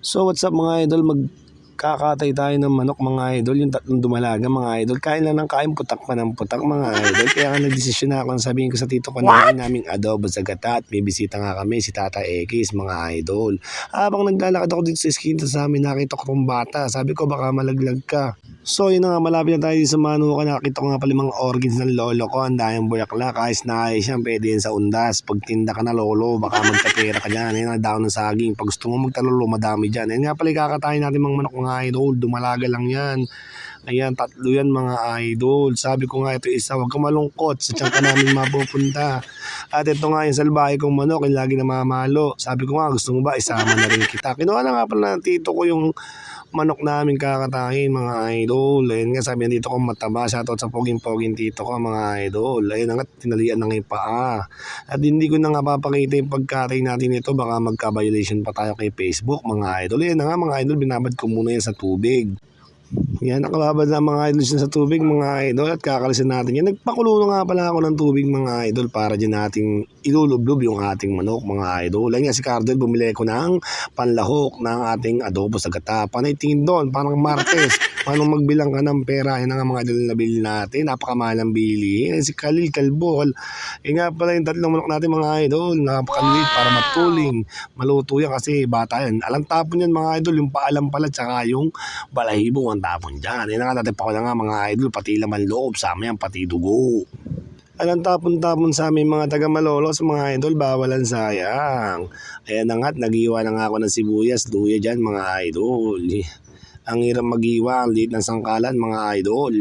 So what's up mga idol, magkakatay tayo ng manok mga idol, yung tatlong dumalaga mga idol. Kain lang ng kain, putak pa ng putak mga idol. Kaya nga nagdesisyon na ako na sabihin ko sa tito ko na naming adobo sa gata at may bisita nga kami si Tata Ekis mga idol. Habang naglalakad ako dito sa eskinta sa amin, nakita ko pong bata. Sabi ko baka malaglag ka. So yun na nga, malapit na tayo sa manukan. Nakita ko nga pala mga organs ng lolo ko. Ang dayang bulaklak, ayos na ayos yan. Pwede yan sa undas. Pag tinda ka na lolo, baka magkapera ka dyan. Yan ang daon ng saging. Pag gusto mo magtalolo, madami dyan. Yan nga pala kakatayin natin mga manok mga idol. Dumalaga lang yan. Ayan, tatlo yan mga idol. Sabi ko nga ito isa, huwag ka malungkot. Sa tiyan ka namin mapupunta. At ito nga yung salbahe kong manok, yung lagi namamalo. Sabi ko nga, gusto mo ba isama na rin kita. Kinuha na nga pala ng tito ko yung manok namin kakatahin mga idol. Ayun nga, sabi dito ko mataba. Shoutout sa poging-poging tito ko mga idol. Ayun nga, tinalian na nga yung paa. At hindi ko na nga papakita yung pagkatay natin ito. Baka magka-violation pa tayo kay Facebook mga idol. Ayun na nga mga idol, binabad ko muna yan sa tubig. Yan, nakababad na mga idol sa tubig mga idol at kakalisan natin yan. Nagpakulo na nga pala ako ng tubig mga idol para dyan nating ilulublob yung ating manok mga idol. Ayun nga si Cardel, bumili ko ng panlahok ng ating adobo sa gata. Panay tingin doon, parang Martes. Paano magbilang ka ng pera? Yan nga mga idol na bili natin. Napakamahal ang bili. Yan si Khalil Calvo. Yan nga pala yung tatlong manok natin mga idol. Napakaliit para matuling. Maluto yan kasi bata yan. Alang tapon yan mga idol. Yung paalam pala tsaka yung balahibo ang tapon dyan. Yan nga natin pa ko na nga mga idol. Pati laman loob. Sama yan pati dugo. Alang tapon-tapon sa amin mga taga Malolos mga idol. Bawalan sayang. Ayan na nga't nag-iwa na nga ako ng sibuyas. Luya dyan mga idol. Ang hirap mag-iwa. Ang liit ng sangkalan mga idol.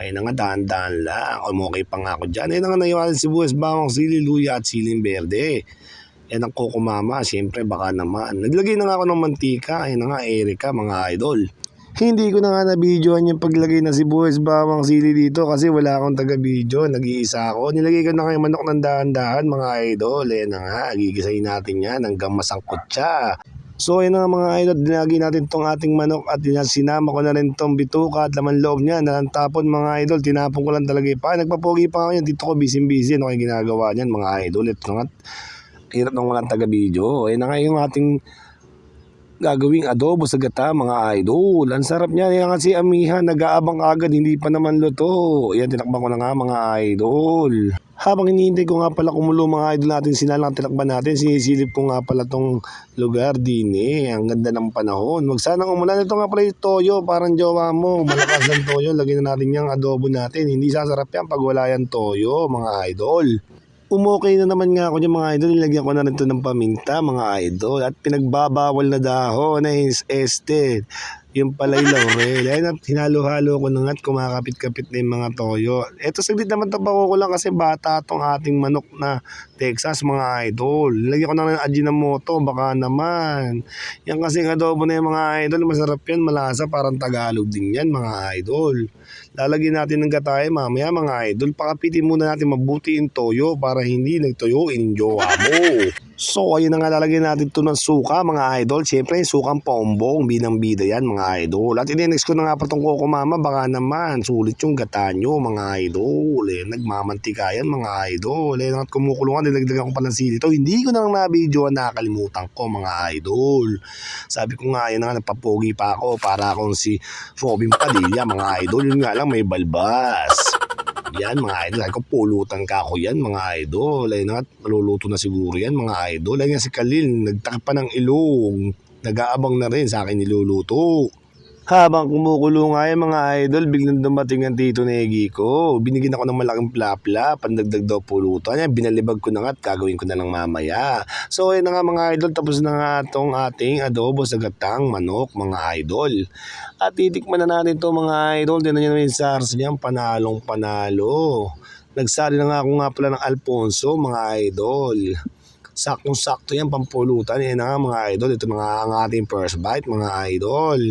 Ayun na nga, dahan-dahan lang. Okay pa nga ako dyan. Ayun na nga, naiwanan sibuyas, bawang, sili, luya at siling berde. Yan ang Coco Mama, siyempre baka naman. Naglagay na nga ako ng mantika. Ayun na nga, Erika mga idol. Hindi ko na nga na-videoan yung paglagay ng sibuyas, bawang, sili dito kasi wala akong taga-video. Nag-iisa ako. Nilagay ko na kayo manok ng dahan-dahan mga idol. Ayun na nga, gigisayin natin yan hanggang masangkot siya. So ayun na nga mga idol, dinagi natin tong ating manok at sinama ko na rin tong bituka at laman loob niya. Tapon mga idol, tinapon ko lang talaga pa. Nagpapogi pa ako yan, dito ko busy-busy. Ano kayo ginagawa niyan mga idol? Ito nga, hirap nung walang taga-video. Ayun na nga yung ating gagawing adobo sa gata mga idol. Ang sarap niya. Yan nga si Amiha, nag-aabang agad, hindi pa naman luto. Yan, tinakban ko na nga mga idol. Habang hinihintay ko nga pala kumulo mga idol natin, sinalang tinakban natin, sinisilip ko nga pala tong lugar din eh. Ang ganda ng panahon. Wag sanang umulan. Ito nga pala yung toyo, parang jowa mo. Malakas ang toyo. Lagyan na natin yung adobo natin. Hindi sasarap yan pag wala yan toyo mga idol. Umokay na naman nga ako dyan mga idol. Nilagyan ko na rin ito ng paminta mga idol. At pinagbabawal na dahon na este. Yung palay laurel. Ayun at hinalo-halo ko na nga't kumakapit-kapit na yung mga toyo. Ito saglit naman tabako ko lang kasi bata tong ating manok na Texas mga idol. Nilagyan ko na ng Ajinomoto baka naman. Yan kasi adobo na yung mga idol. Masarap yan, malasa, parang Tagalog din yan mga idol. Lalagyan natin ng gatahe mamaya mga idol. Pakapitin muna natin mabuti yung toyo para hindi nagtoyo yung jowa mo. So ayun na nga, lalagyan natin ito ng suka mga idol. Siyempre sukang pombong, binang-bida yan mga idol. At inenext ko na nga pa itong Coco Mama, baka naman sulit yung gata nyo mga idol. Nagmamantika yan mga idol. At kumukulungan, nilagdagan ko pa ng sili ito. Hindi ko na lang na-video, nakalimutan ko mga idol. Sabi ko nga, ayun na nga, nagpapogi pa ako para akong si Robin Padilla mga idol. Yun nga lang, may balbas. Yan mga idol, ay ko pulutan ka ako yan mga idol. Ay na, maluluto na siguro yan mga idol. Ay nga si Khalil, nagtakip pa ng ilong. Nag-aabang na rin sa akin niluluto. Habang kumukulo nga yung mga idol, biglang dumating ang tito Negi ko. Binigyan ako ng malaking plapla, pandagdag daw pulutan. Yan, binalibag ko na nga at gagawin ko na lang mamaya. So ayun na nga mga idol, tapos na nga itong ating adobo sa gatang manok mga idol. At titikman na natin ito mga idol. Tinan nyo naman yung SARS niyan, panalong panalo. Nagsali na nga ako nga pala ng Alfonso mga idol. Saktong-sakto yan, pampulutan. Yan na nga mga idol, ito na nga ang ating first bite mga idol.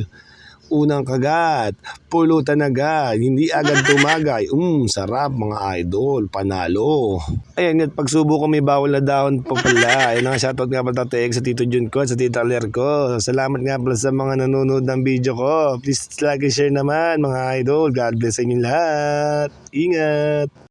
Unang kagat, pulutan agad, hindi agad tumagay. Sarap mga idol, panalo. Ayan, at pagsubo ko may bawal na dahon pa pala. Ayan nga, shoutout nga pala sa Tito Jun ko, sa Tita Ler ko. Salamat nga pala sa mga nanonood ng video ko. Please like and share naman mga idol. God bless sa inyo lahat. Ingat!